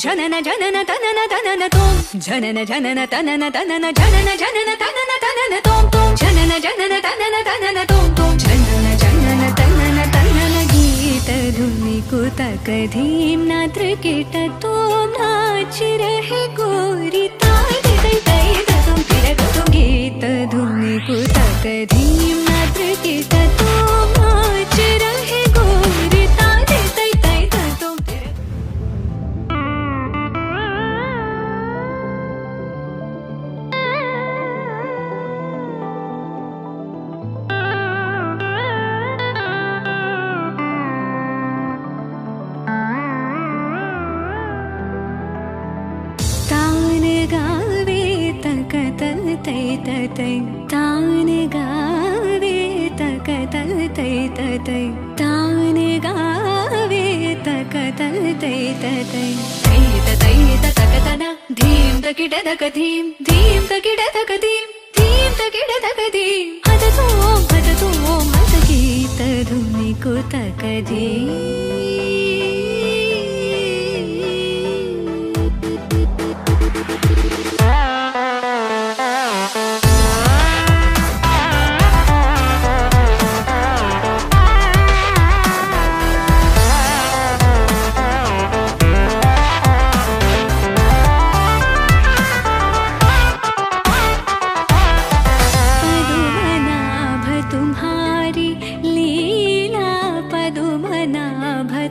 జనన జనన తనన తనన తోం జనన జనన తనన తనన జనన జనన తనన తనన తోం తోం జనన జనన తనన తనన తోం తోం జనన జనన తనన తనన గీత ధుని కుతక ధీం నాత్ర కిట తోం నాచ రహే గోరి తాయి తై తై తోం తిరగ తోం గీత ధుని కుతక ధీం నాత్ర కిట తోం నాచ రహే గోరి తాయి తై తై తోం తిరగ తై తై తాన గావే తక తై తై తాన గావే తక తై తై తై తక తన ధీం తకిడ తక ధీం ధీం తకిడ తక ధీం ధీం తకిడ తక ధీం హదతో హద గీత ధుని కుతక ధీం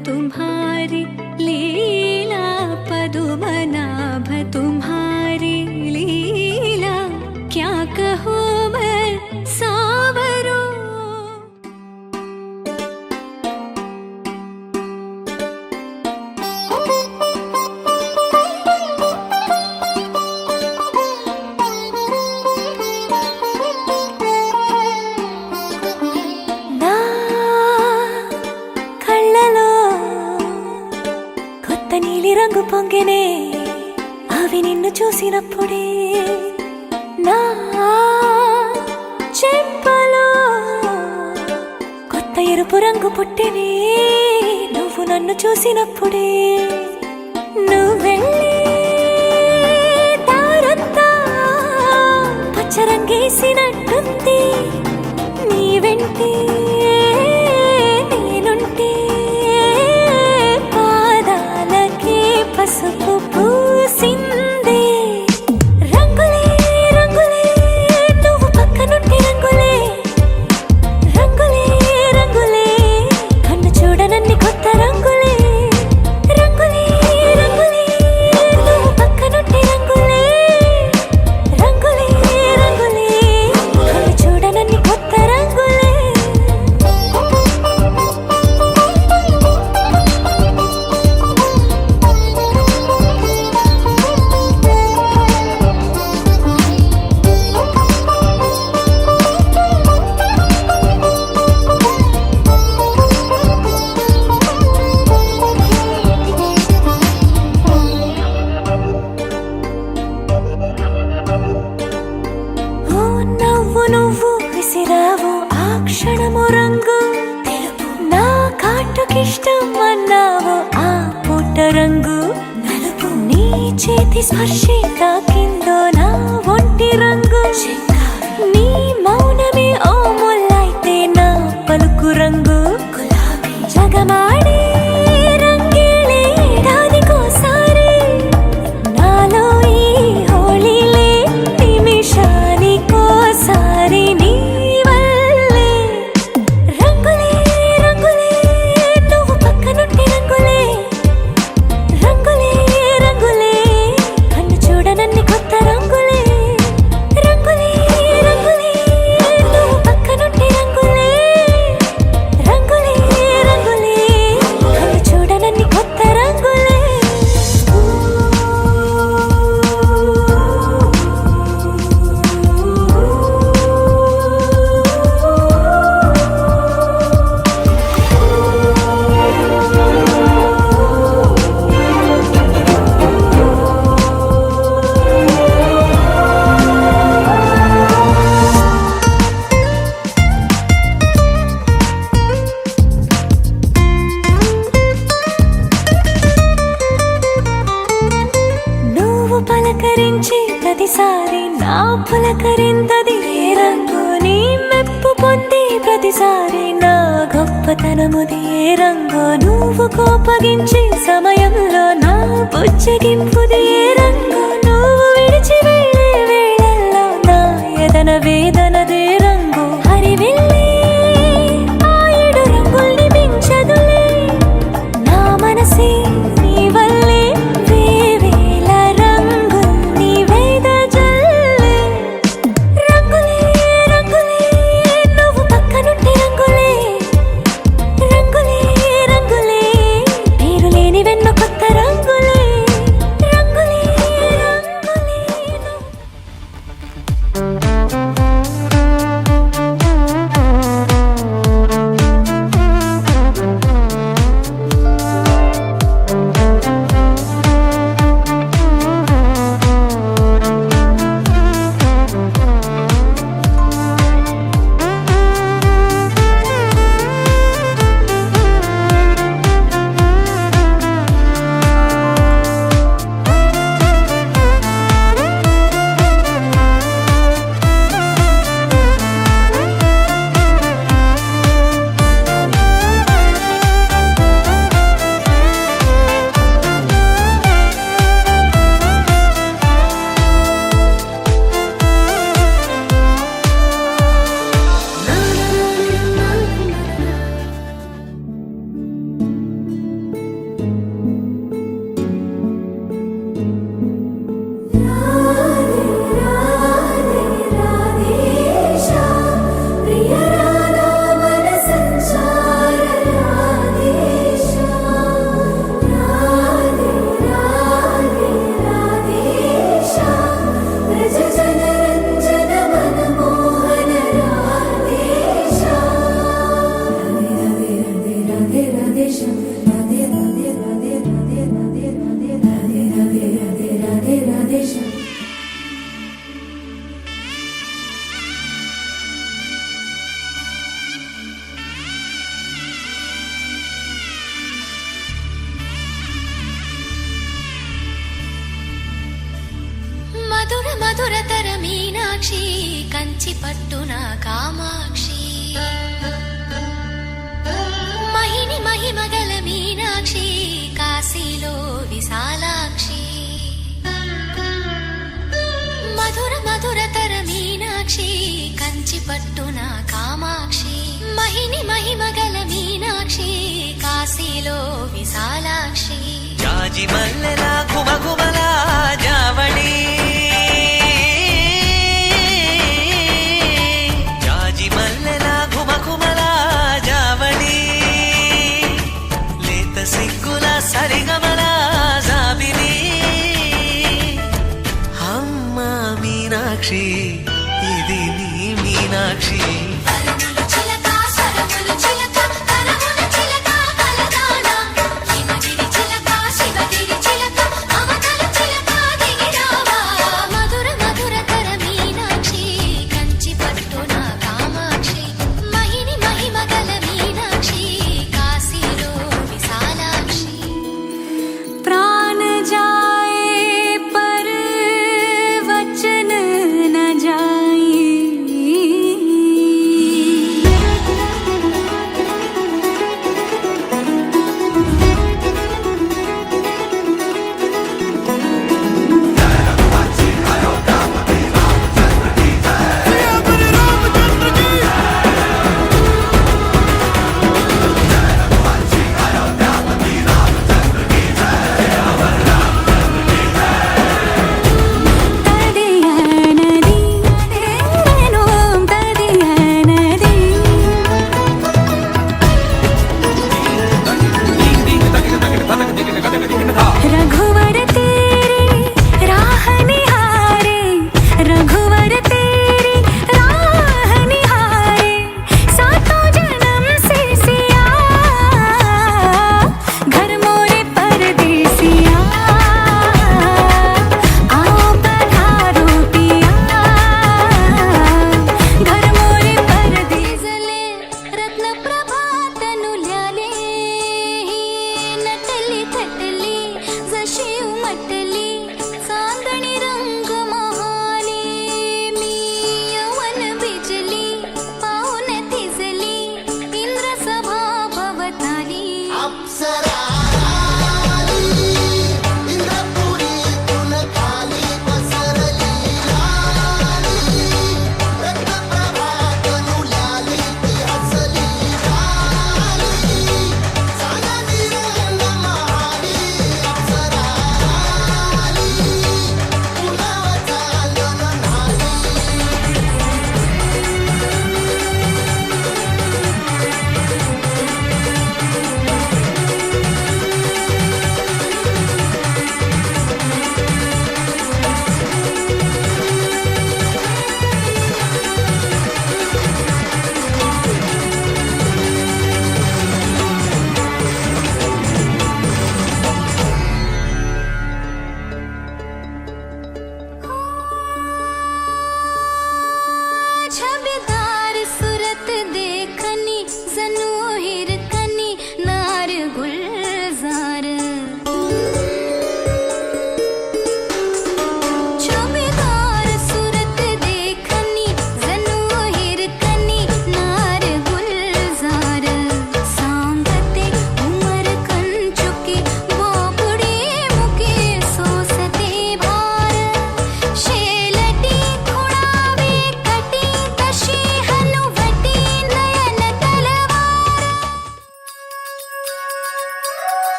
तुम्हारी लीला पदुमनाभ तुम्हारी लीला क्या कहूँ मैं सावरों నీలి రంగు పొంగెనే అవి నిన్ను చూసినప్పుడే నా చెంపలో కొత్త ఎరుపు రంగు పుట్టెనే నువ్వు నన్ను చూసినప్పుడే నువ్వెళ్ళి దారంతా పచ్చరంగేసినట్టుంది నీ వెంటే పసుపు పూసిందే రంగులే రంగులే నువ్వు పక్కనుంటే రంగులే రంగులే రంగులే కన్ను చూడనన్ని కొత్త రంగులే రంగులే రంగులే నువ్వు పక్కనుంటే రంగులే రంగులే రంగులే కన్ను చూడనన్ని కొత్త రంగులే నువ్వు విసిరావు ఆ క్షణము రంగు తెలుపు నా కాటుకిష్టం అన్నావు ఆ పూట రంగు నలుపు నీ చేతి స్పర్శే తాకిందో నా ఒంటి రంగు నీ మౌనమే ఓ ముల్లైతే నా పలుకు రంగు గులాబీ జగమాడే రంగేలే ఏడాదికోసారి నాలో ఈ హోళీలే నిమిషానికోసారి నీ వల్లే రంగులే రంగులే నువ్వు పక్కనుంటే రంగులే రంగులే రంగులే కన్ను చూడనన్ని కొత్త రంగులే రంగులే ప్రతిసారి నా పులకరింతది ఏ రంగు నీ మెప్పు పొంది ప్రతిసారి నా గొప్పతనముది ఏ రంగు నువ్వు కోపగించే సమయంలో నా బుజ్జగింపుది ఏ రంగు నువ్వు విడిచి వెళ్ళే వేళల్లో నా ఎదన వేదనదే రంగు హరివిల్లే ఆ ఏడు రంగుల్ని మించదులే నా మనసే నీ వల్లే వేవేల రంగుల్ని వెదజల్లే రంగులే రంగులే నువ్వు పక్కనుంటే రంగులే రంగులే రంగులే పేరు లేని వెన్న కొత్త రంగులే రంగులే రంగులే మధుర మధురతర మీనాక్షి కంచి పట్టున కామాక్షి మహిని మహిమగల మీనాక్షి కాశీలో విశాలాక్షి మధుర మధురతర మీనాక్షి కంచి పట్టున కామాక్షి మహిని మహిమగల మీనాక్షి కాశీలో విశాలాక్షి జాజి మల్లెల గుమగుమల జావళి జాజి మల్లెల గుమగుమల జావళి లేత సిగ్గుల సరిగమల జాబిలి అమ్మ మీనాక్షి ఇది నీ మీనాక్షి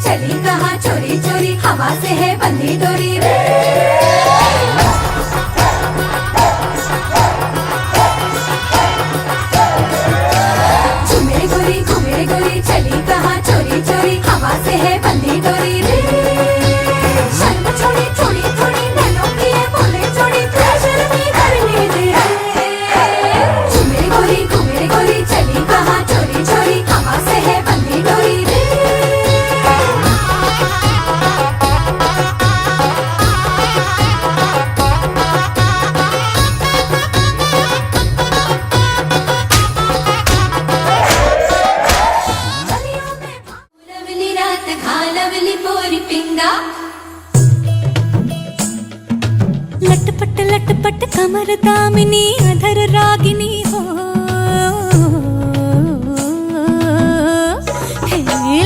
चली कहाँ चोरी चोरी हवा से है बंधी डोरी रे घूमे गोरी चली कहाँ चोरी चोरी हवा से है बंधी डोरी रे शर्म छोड़ी थोड़ी थोड़ी नैनों की है बोले छोड़ी प्रेशर में करने दे घूमे गोरी चली कहाँ चोरी चोरी हवा से है बंधी डोरी रे लवली रात खा लवली पोरी पिंगा लटपट कमर दामिनी अधर रागिनी हो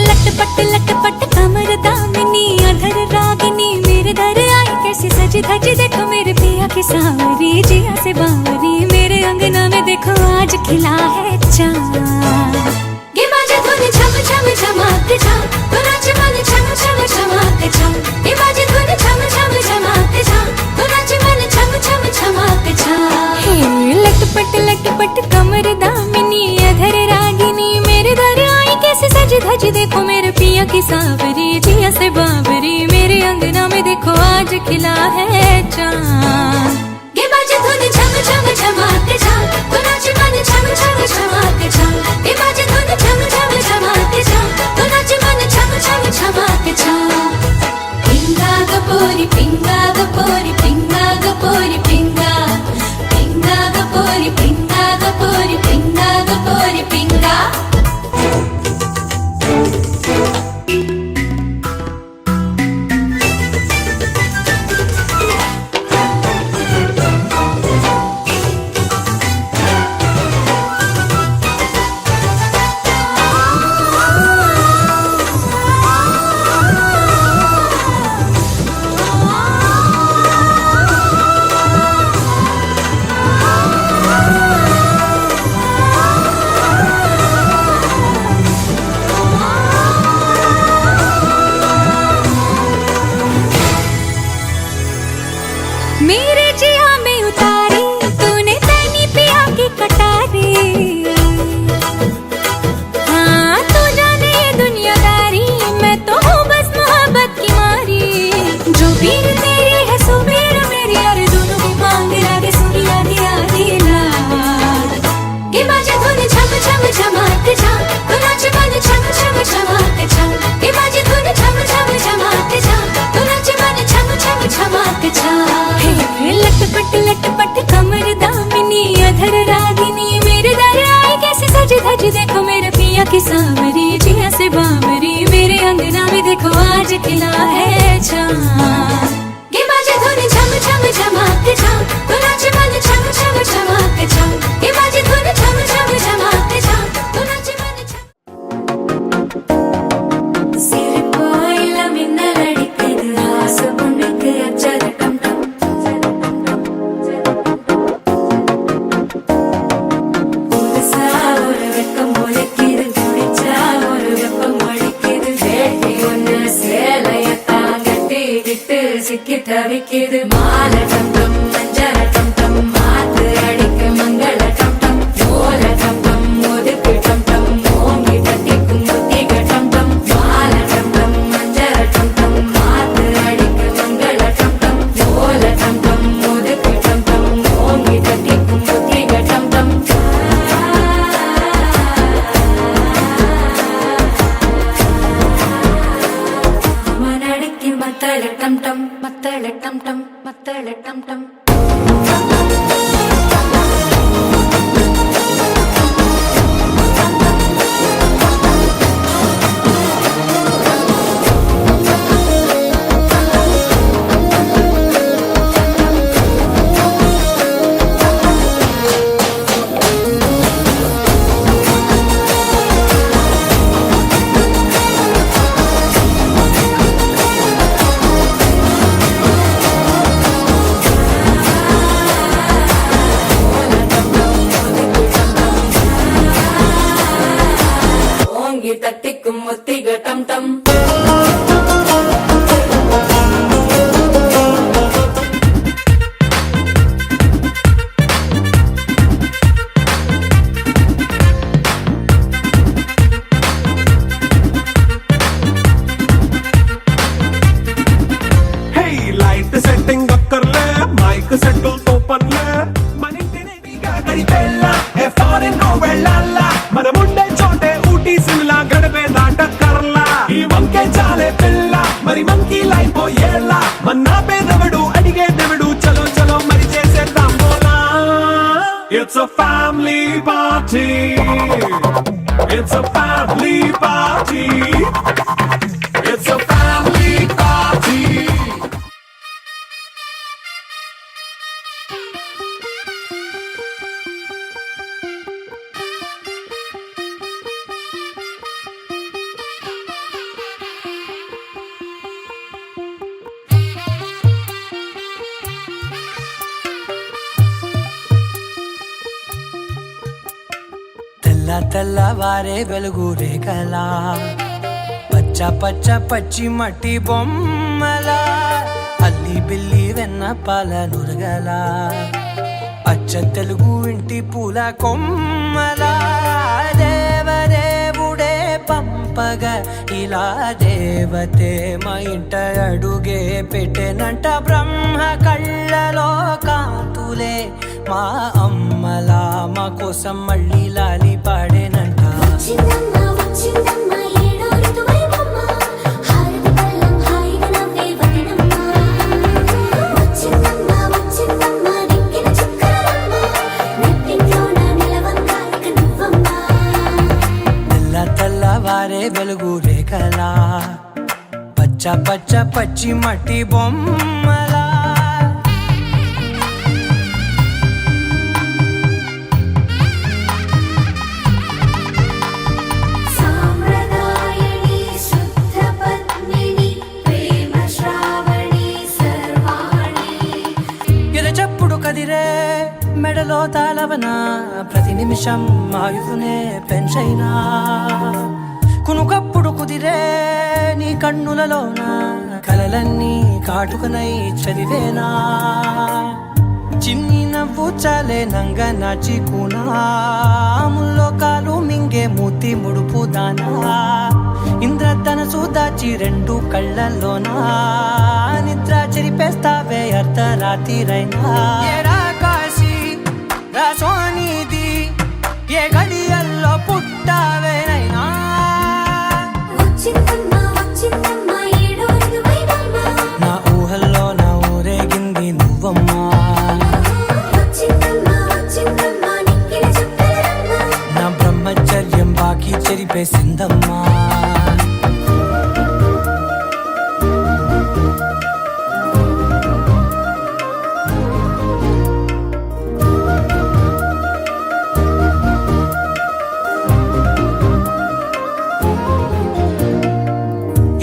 लटपट कमर दामिनी अधर रागिनी मेरे दर आई कैसी सजी धजी देखो मेरे पिया की सावरी जिया से बावरी मेरे अंगना में देखो आज खिला है चाँद गे बाजे धुन छम छम छमाते छम तो नाच मन छम छम छमाते छम गे बाजे धुन छम छम छमाते छम तो नाच मन छम छम छमाते छम लटपट कमर दामिनी अधर रागिनी मेरे दर आई कैसे सजी धजी देखो मेरे पिया की सावरी जिया से बावरी मेरे अंगना में देखो आज खिला है चाँद गे बाजे धुन छम छम छमाते छम तो नाच मन छम छम छमाते छम गे बाजे धुन छम छम छमाते छम तो नाच मन छम छम छमाते छम पिंगा गपोरी पिंगा गपोरी पिंगा गपोरी पिंगा पिंगा गपोरी पिंगा गपोरी पिंगा गपोरी पिंगा मेरे जिया में उतारी तूने तैनी पिया की कटारी हाँ तू जाने ये दुनियादारी मैं तो हूँ बस मोहब्बत की मारी जो पीर तेरी है सुबीर मेरी यार दोनों की मांग रागे सुनी आधी आधी रात के बाजे धुन छम छम छमाते छम तो नाच मन छम छम छमाते छम के बाजे धुन छम छम छमाते छम तो नाच मन छम छम छमाते छम लटपट कमर दामिनी अधर रागिनी मेरे दर आई कैसे सजी धजी देखो मेरे पिया की सावरी जिया से बावरी मेरे अंगना में देखो आज खिला है चाँद गे बाजे धुन छम छम छमाते छम तो नाच मन छम छम छमाते छम गे बाजे धुन छम छम छमाते छम तो नाच मन छम सिर कोइल मिन्नलडिक्कुது ஆசை பொண்ணுக்கு அச்சரட்டம் சிக்கி தவிக்குது மாலை டம்டம் மஞ்சள டம்டம் மாத்து அடிக்க மங்கள டம்டம் ஓல டம்டம் ஒதுக்கு டம்டம் ஓங்கி தட்டிக்கும் புத்திக டம்டம் மாலை டம்டம் மஞ்சள டம்டம் மாத்து அடிக்க மங்கள டம்டம் ஓல டம்டம் ஒதுக்கு டம்டம் ஓங்கி தட்டிக்கும் புத்திக டம்டம் மனடிக்கு மத்தள டம்டம் மத்தள டம்டம் மத்தள டம்டம் మరి పెళ్ళ ఏ ఫారెన్ నో వెళ్ళాల మనముండే చోటే ఊటీ సిమ్లా గడపే దాట కర్లా ఈ వంకే చాలే పిల్ల మరి మంకీ లైఫ్ ఏళ్ళ మన్నా పేదవడు అడిగే దేవుడు చలో చలో మరి చేసేద్దాం బోలా It's a family party. It's a family party. It's a family party. తెల్లవారే వెలుగు రేఖలా పచ్చ పచ్చ పచ్చి మట్టి బొమ్మలా అల్లి బిల్లి వెన్న పాల నురగలా అచ్చ తెలుగు ఇంటి పూల కొమ్మలా దేవదేవుడే పంపగా ఇలా దేవతే మా ఇంట అడుగే పెట్టెనంట బ్రహ్మ కళ్ళలో కాంతులే మా అమ్మలా మా కోసం మళ్ళీ లాలి పాడేనంట వచ్చిందమ్మ వచ్చిందమ్మ ఏడో ఋతువైవమ్మ హారతి పళ్ళం హాయిగా నవ్వే వదనమ్మ వచ్చిందమ్మ వచ్చిందమ్మ దిక్కిన చుక్కలమ్మ నెట్టింట్లోన నిలవంగా ఇక నువ్వమ్మ తెల్లవారే వెలుగు రేఖలా పచ్చ పచ్చ పచ్చి మట్టి బొమ్మలా సామ్రదాయని శుద్ధ పద్మిని ప్రేమ శ్రావణి సర్వాణి ఎరచప్పుడు కదిరే మెడలో తాళవన ప్రతి నిమిషం ఆయుధునే పెంచైనా కునుకప్పుడు కుదిరే నీ కన్నులలోన కలలన్నీ కాటుకనై చదివేనా చిన్ని నవ్వు చాలే నంగ నాచి కూనాముల్లో కాలు మింగే మూతి ముడుపు దానా ఇంద్రధనసు దాచి రెండు కళ్ళల్లోనా నిద్ర చెరిపేస్తావే అర్ధరాత్రిరైనా ఏరా కాశీ రా సోనిది ఏ గడియల్లో పుట్టావేనైనా వచ్చిందమ్మ వచ్చిందమ్మ ఏడో ఋతువైవమ్మ నా ఊహల్లో నా ఊరేగింది నువ్వమ్మా వచ్చిందమ్మ వచ్చిందమ్మ నిక్కిన చుక్కలమ్మ నా బ్రహ్మచర్యం బాకీ చెరిపేసిందమ్మా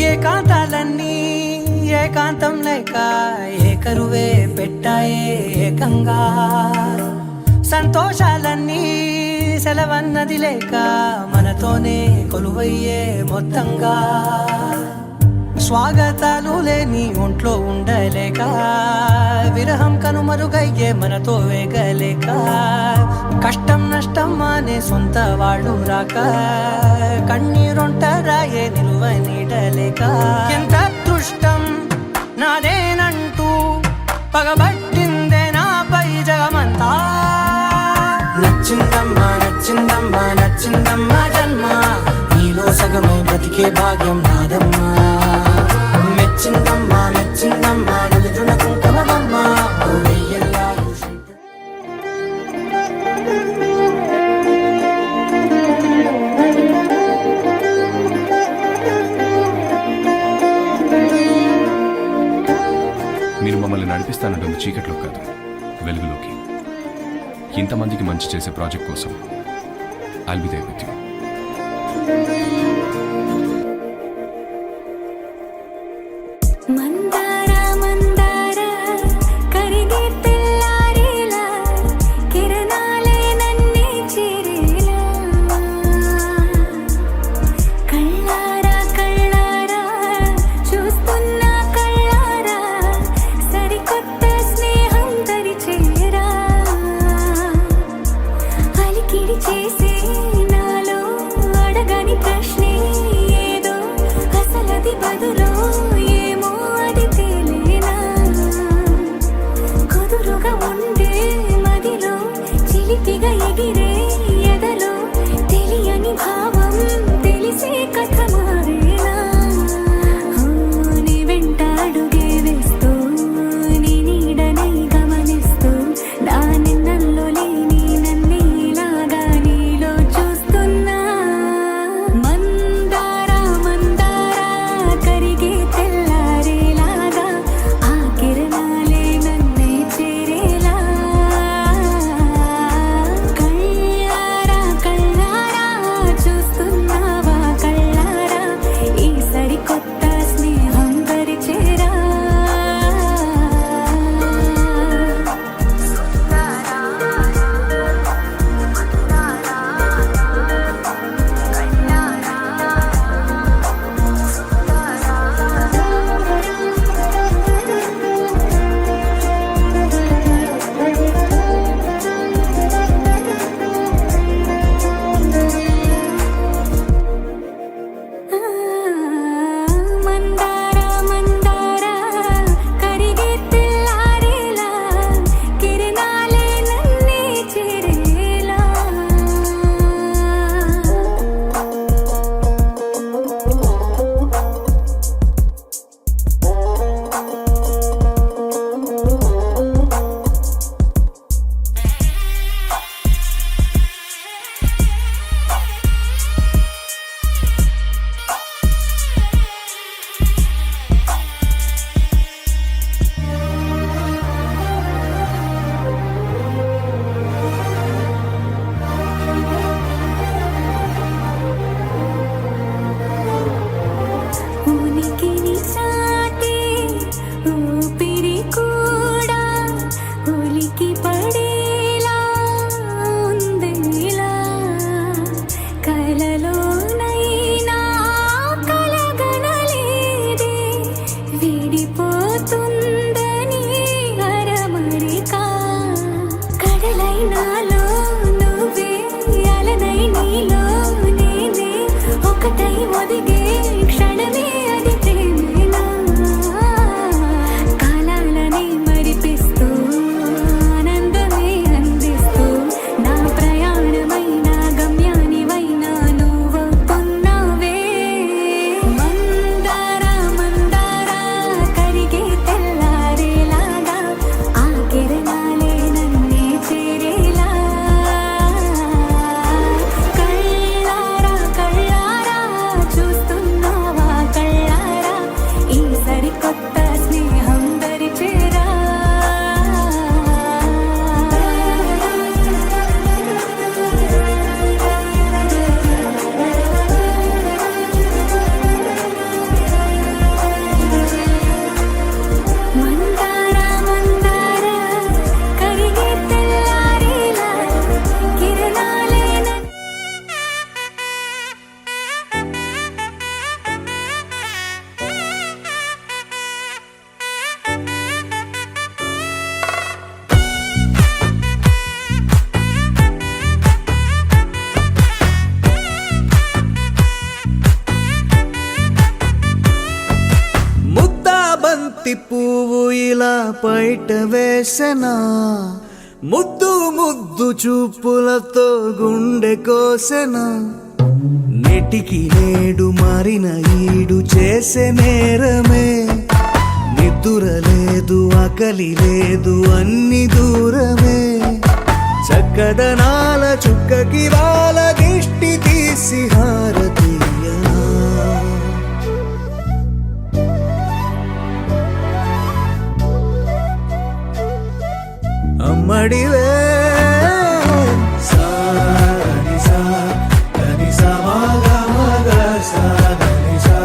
ఏకాంతాలన్నీ ఏకాంతం లేక ఏకరువే పెట్టాయే ఏకంగా సంతోషాలన్నీ సెలవన్నది లేక మనతోనే కొలువయ్యే మొత్తంగా స్వాగతాలు లేని ఒంట్లో ఉండలేక విరహం కనుమరుగయ్యే మనతో వేగలేక కష్టం నష్టం అనే సొంత వాళ్ళు రాక కన్నీరొంటరాయే నిలువ నీడలేక ఎంత అదృష్టం నాదేనంటూ పగబట్టిందే నాపై జగమంతా నచ్చిందమ్మా నచ్చిందమ్మా నచ్చిందమ్మా జన్మ నీలో సగమై బ్రతికే భాగ్యం నాదమ్మా మెచ్చిందమ్మా మెచ్చిందమ్మా నిలుచున కుంకుమమ్మా ఓ వెయ్యల్లా మీరు మమ్మల్ని నడిపిస్తానంటుంది చీకట్లో కాదు, వెలుగులోకి. ఇంతమందికి మంచి చేసే ప్రాజెక్ట్ కోసం I'll be there with you. మందార మందార కరిగే తెల్లారేలా కిరణాలే నన్నే చేరేలా కళ్ళారా కళ్ళారా చూస్తున్నా కళ్ళారా సరికొత్త స్నేహం దరిచేరా అలికిడి చేసే నాలో అడగని పైట వేసెనా ముద్దు ముద్దు చూపులతో గుండె కోసెనా నెటికి నేడు మారిన ఈడు చేసే నేరమే నిద్దుర లేదు ఆకలి లేదు అన్ని దూరమే చక్కదనాల చుక్కకి వాళ్ళ దిష్టి తీసి హారతీయనా అమ్మడివే సాని సా దని సా మగ మగ సా దని సా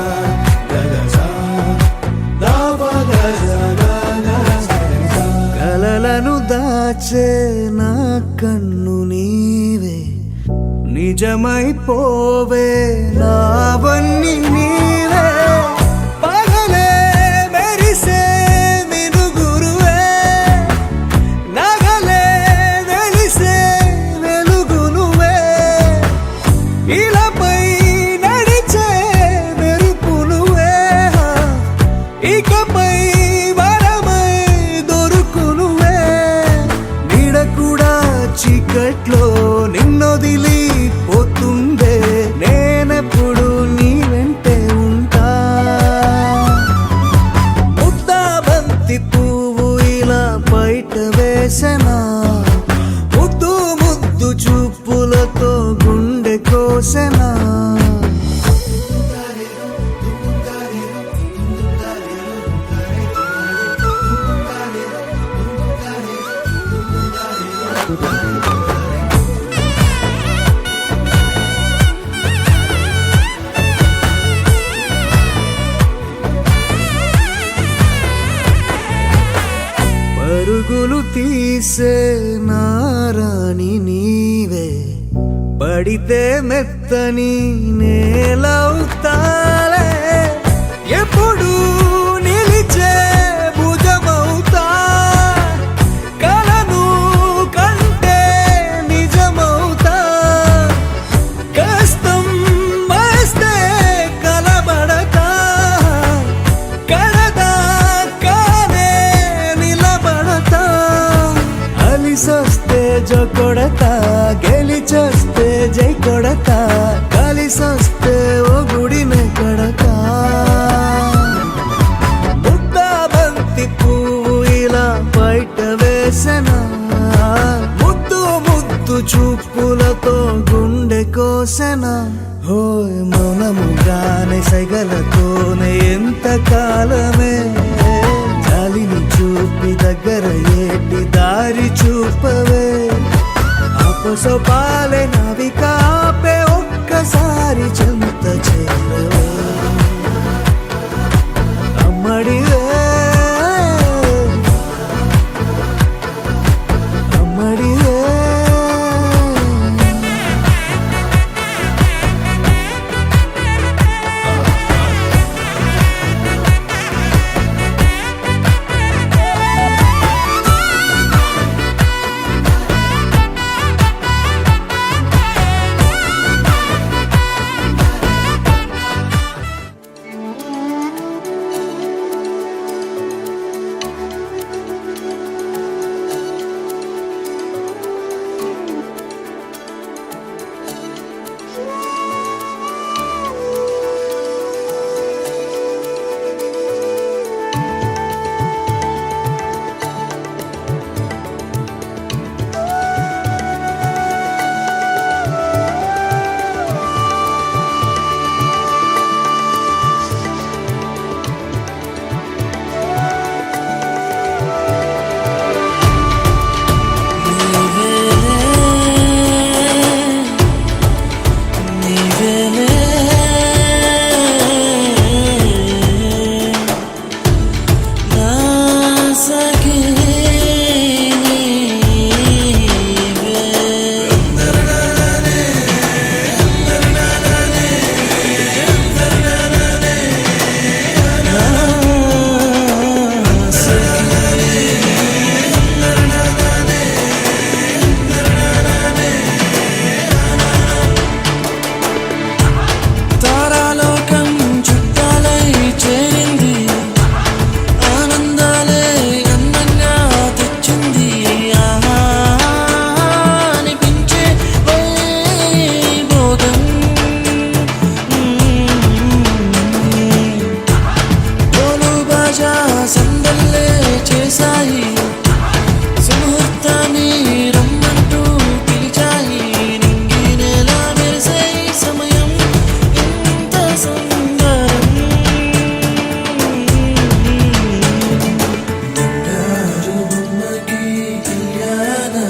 గగ సా దా మగ సా గగ సా కలలను దాచే నా కన్ను నీవే నిజమైపోవే నావన్నీ నీవే పగలే మెరిసే మినుగురువే నగలే వెలిసే వెలుగునువే ఇలాపై నడిచే మెరుపునువే ఇకపై వరమై దొరుకునువే నీడ కూడా చీకట్లో నిన్నొదిలి పోతుందే నేనెప్పుడు నీ వెంటే ఉంటా ముద్దా బంతి పువ్వు ఇలా బయట వేసెనా ముద్దు ముద్దు చూపులతో గుండె కోసెనా పరుగులు తీసే నారాణి నీవే పడితే మెత్తని నేలవుతాలే ఎప్పుడు నిలిచే భుజమవుతా కలను కంటే నిజమవుతా కష్టం వస్తే కలబడతా కడదాకానే నిలబడతా అలిసొస్తే జో కొడతా గెలిచొస్తే జై కొడతా కలిసొస్తే ఓ గుడినే కడతా ముద్దా బంతి పువ్వు ఇలా బయట వేసెనా ముద్దు ముద్దు చూపులతో గుండె కోసెనా హోయ్ మౌనముగానే సైగలతోనే ఎంత కాలమే జాలిని చూపి దగ్గర ఏటి దారి చూపవే ఆపసోపాలే నావికాపే ఒక్కసారి చెంత చేరవే అమ్మడివే అమ్మడివే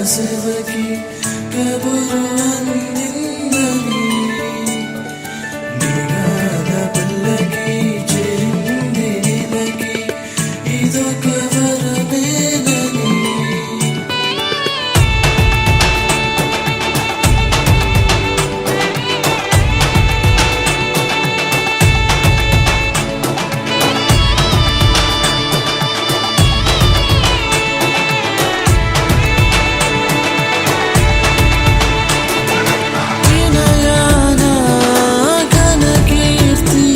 సేవకి కబురు అందిందని నిరాల పల్లకి చేరింది నెలకి ఇదొక వరమేనని వినయాన ఘనకీర్తి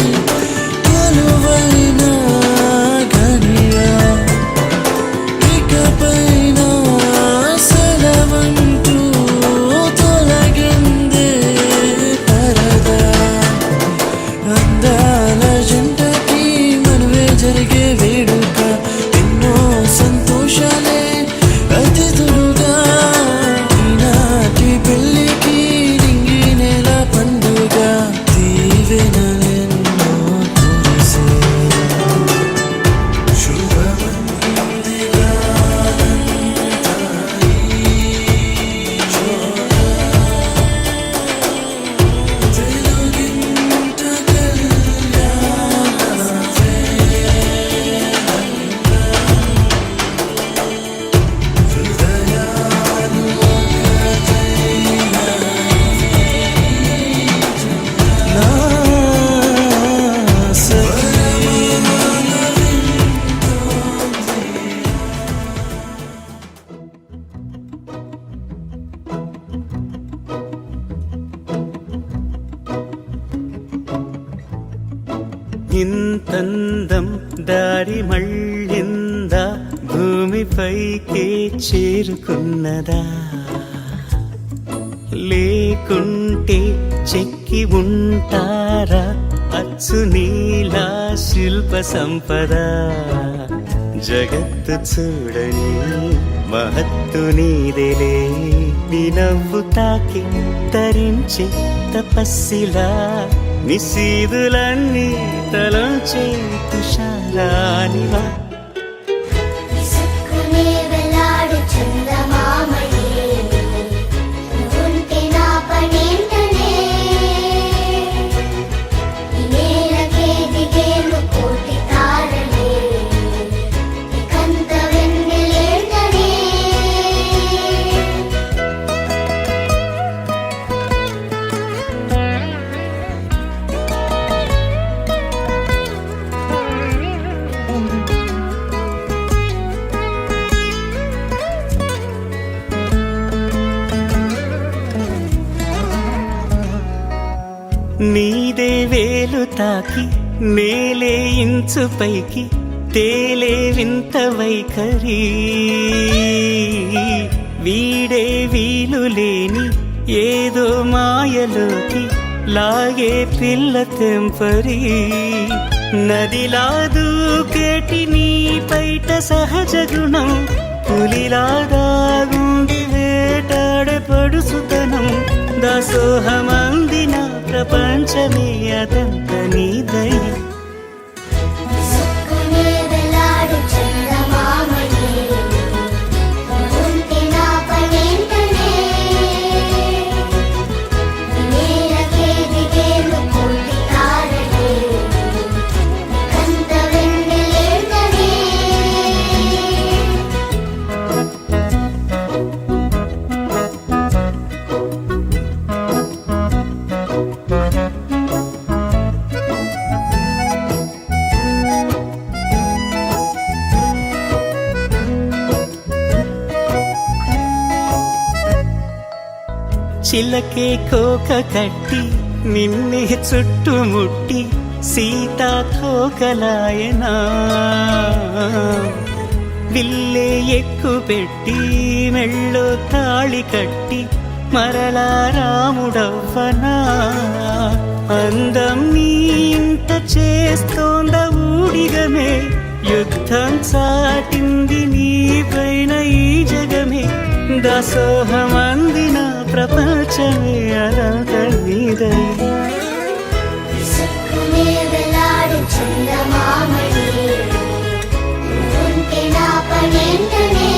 కొలువైన ఘనియా ఇకపైన సెలవంటూ తొలగిందే పరదా అందాల జంటకి మనవే జరిగే వేడుక ఎన్నో సంతోషాలే అతిథులుగా ఈనాటి పెళ్ళికి నింగి నేల పండుగ దీవెనలెన్నో కురిసేలా శుభమందిగా వెలుగింట ఇంతందం దారి మళ్ళిందా భూమిపైకే చేరుకున్నదా లేకుంటే చెక్కి ఉంటారా అచ్చు నీలా శిల్ప సంపద జగత్తు చూడని మహత్తు నీదేలే నీ నవ్వు తాకి తరించే తపస్సిలా నిశీదులన్నీ తలంచే తుషారానివా విసుక్కునే వెలాడు చందమామయే నువ్వుంటే నా పనేంటనే ఈ నేలకే దిగేను కోటి తారలే ఇకంత వెన్నెలేంటనే నీదే వేలు తాకి నేలే ఇంచు పైకి తేలే వింత వైఖరి వీడే వీలు లేని ఏదో మాయలోకి లాగే పిల్ల తెంపరి నదిలా దూకేటి నీ పైట సహజ గుణం పులిలా దాగుండి వేటాడే పడుసుతనం దాసోహమందిన ప్రపంచమే అదంత నీదై విసుక్కునే వెలాడు చందమామయే నువ్వుంటే నా పనేంటనే ఈ నేలకే దిగేను కోటి తారలే ఇకంత వెన్నెలేంటనే చిలకే కోక కట్టి నిన్నే చుట్టుముట్టి సీతాకోకలాయనా విల్లే ఎక్కు పెట్టి మెళ్ళో తాళి కట్టి మరలా రాముడవ్వనా అందం నీ ఇంత చేస్తోంద ఊడిగమే యుద్ధం చాటింది నీ పైన ఈ జగమే దాసోహమందిన ప్రపంచమే అదంత నీదై విసుక్కునే వెలాడు చందమామయే నువ్వుంటే నా పనేంటనే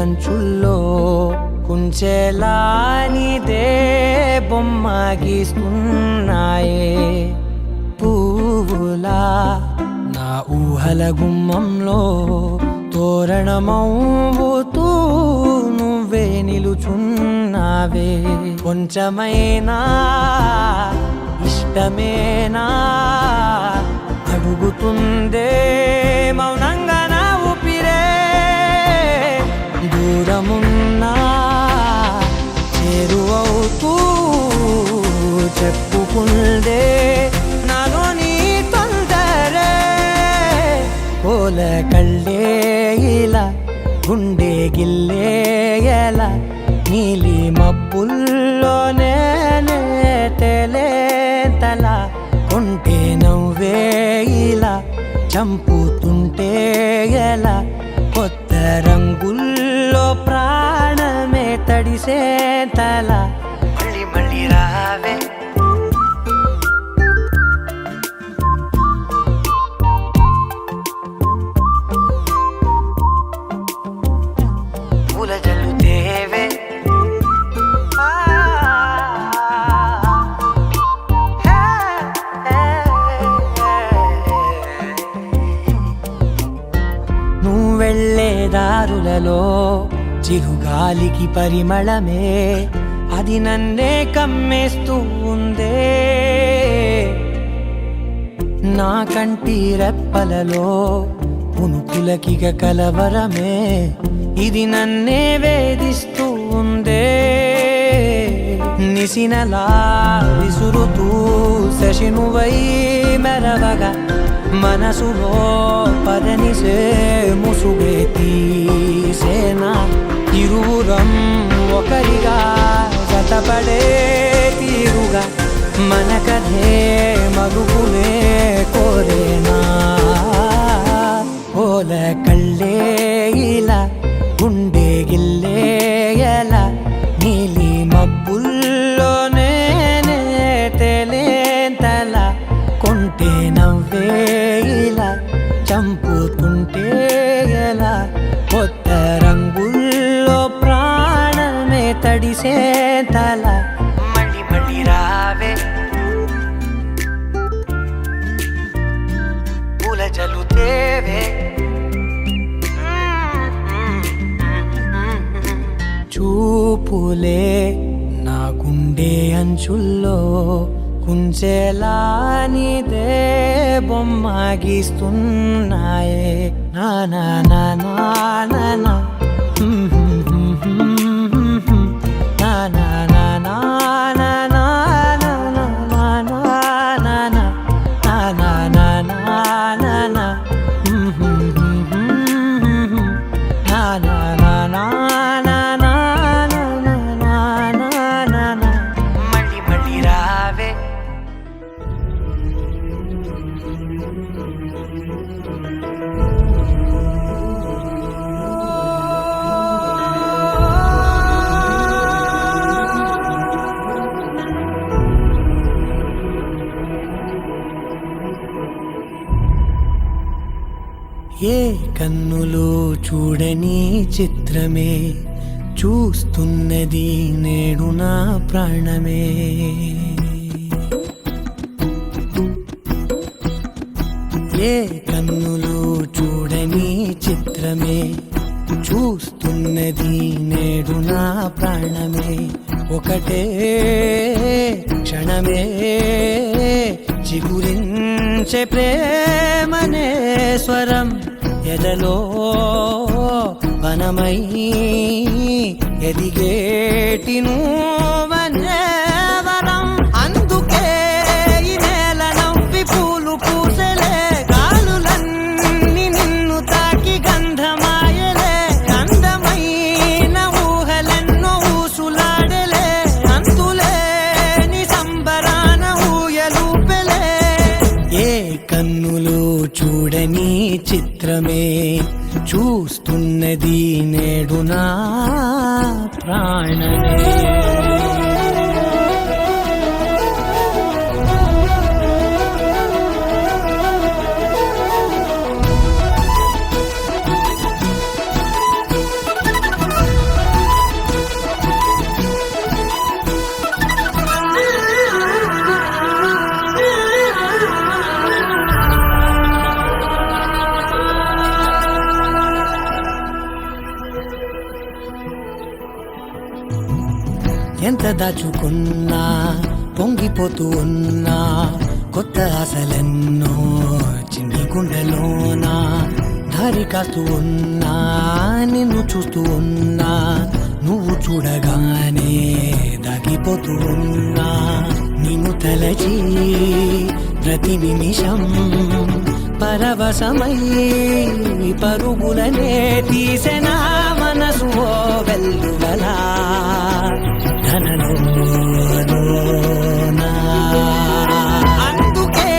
అంచుల్లో కుంచెలా నీదే బొమ్మ గీస్తున్నాయే పువ్వులా నా ఊహల గుమ్మంలో తోరణమవుతూ నువ్వే నిలుచున్నావే కొంచెమైనా ఇష్టమేనా అడుగుతుందే మౌనంగా నా ఊపిరే దూరమున్నా చేరువవుతూ చెప్పుకుందే నాలో నీ తొందరే కోల కళ్ళే ఇలా గుండె గిల్లే ఎలా నీలి మబ్బుల్లోనే తల కొంటే నవ్వే ఇలా చంపుతుంటే ఎలా కొత్త రంగుల్లో ప్రాణమే తడిసే తల మళ్ళీ మళ్ళీ రావే పూల జల్లుతేవే నువ్వెళ్ళే దారులలో చిరుగాలికి పరిమళమే అది నన్నే కమ్మేస్తూ ఉందే నా కంటి రెప్పలలో పునుకులకిగ కలవరమే ఇది నన్నే వేధిస్తూ ఉందే నిసినలా విసురుతూ శశినువై మెరవగా మనసులో పదనిసే ముసుగే తీసేనా ఇరువురం ఒకరిగా జతపడే తీరుగా మన కథే మరుగునే కోరేనా ఓల కళ్ళే ఇలా గుండె గిల్లే ఎలా నీలి మబ్బుల్లోనే తేలేంతల కొంటే నవ్వే ఇలా చంపుతుంటే ఎలా కొత్త రంగుల్లో ప్రాణమే తడిసే తల మళ్ళీ మళ్ళీ రావే పూల జల్లుతేవే చూపులే నా గుండె అంచుల్లో కుంచెలా నీదే బొమ్మ గీస్తున్నాయే నా నా నా నా నా నా నా నా నా నా నా నా నా నా మళ్ళీ మళ్ళీ రావే ఏ కన్నులు చూడని చిత్రమే చూస్తున్నది నేడు నా ప్రాణమే ఏ కన్నులు చూడని చిత్రమే చూస్తున్నది నేడు నా ప్రాణమే ఒకటే క్షణమే చిగురించే ప్రేమనే స్వరం ఎదలో వనమై ఎదిగేటి నువ్వనే వరం అందుకే ఈ నేల నవ్వి పూలు పూసలే గాలులన్నీ నిన్ను తాకి గంధమాయలే అందమైన ఊహలెన్నో ఊసులాడలే అంతులేని సంబరాన ఊయలూపెలే ఏ కన్నులు చూడని చిత్రమే చూస్తున్నది నేడు నా ప్రాణమే ఎంత దాచుకున్నా పొంగిపోతూ ఉన్నా కొత్త ఆశలెన్నో చిన్ని గుండెలోనా దారి కాస్తూ ఉన్నా నిన్ను చూస్తూ ఉన్నా నువ్వు చూడగానే దాగిపోతూ ఉన్నా నిన్ను తలచి ప్రతి నిమిషం పరవశమై పరుగులనే తీసెనా మనసు ఓ వెల్లువలా ధనలోనా అందుకే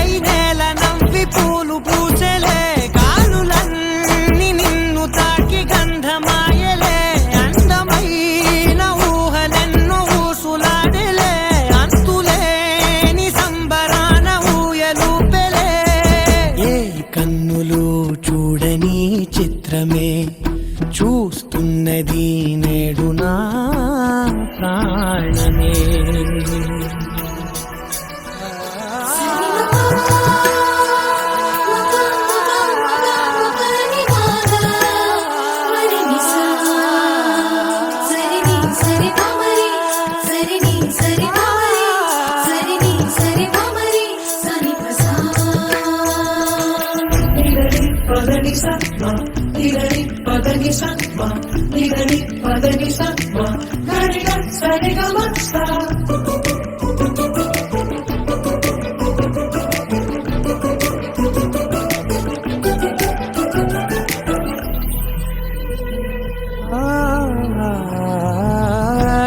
ఈ నేల నవ్వి పూలు పూసెలే కాలులన్నీ నిన్ను తాకి గంధమాయలే అందమైన ఊహలెన్నో ఊసులాడలే అంతులేని సంబరాన ఊయలూపెలే ఏ కన్నులు చూడని చిత్రమే చూస్తున్నది నేడు నా ప్రాణమే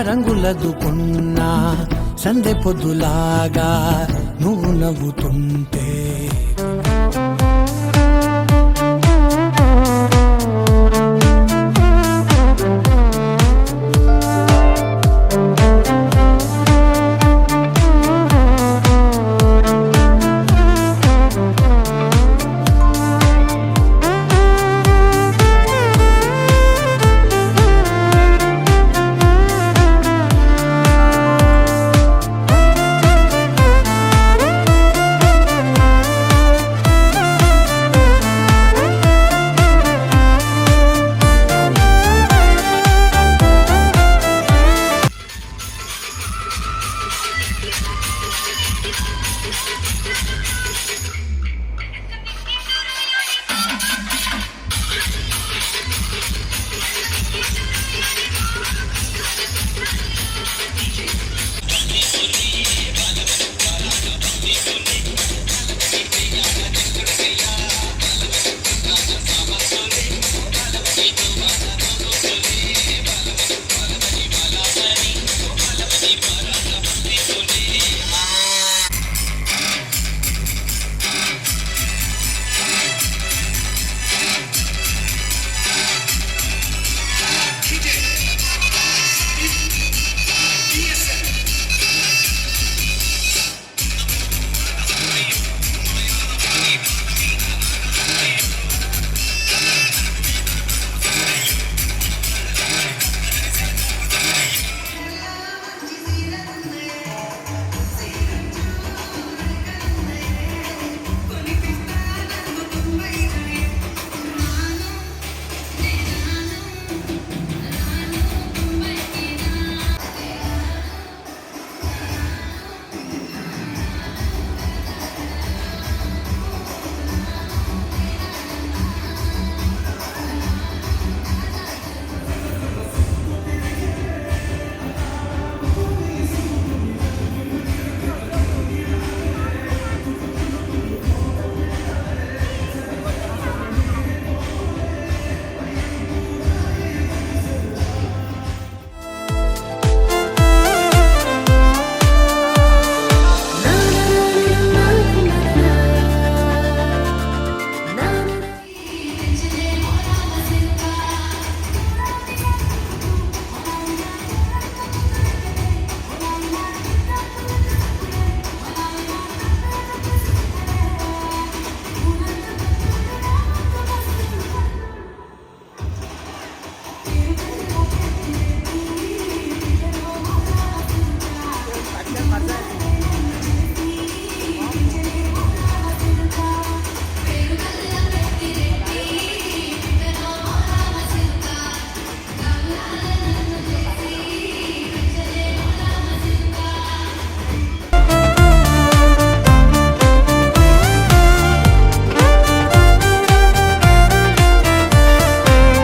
రంగులదుకున్నా సందె పొద్దులాగా నువ్వు నవ్వుతుంటే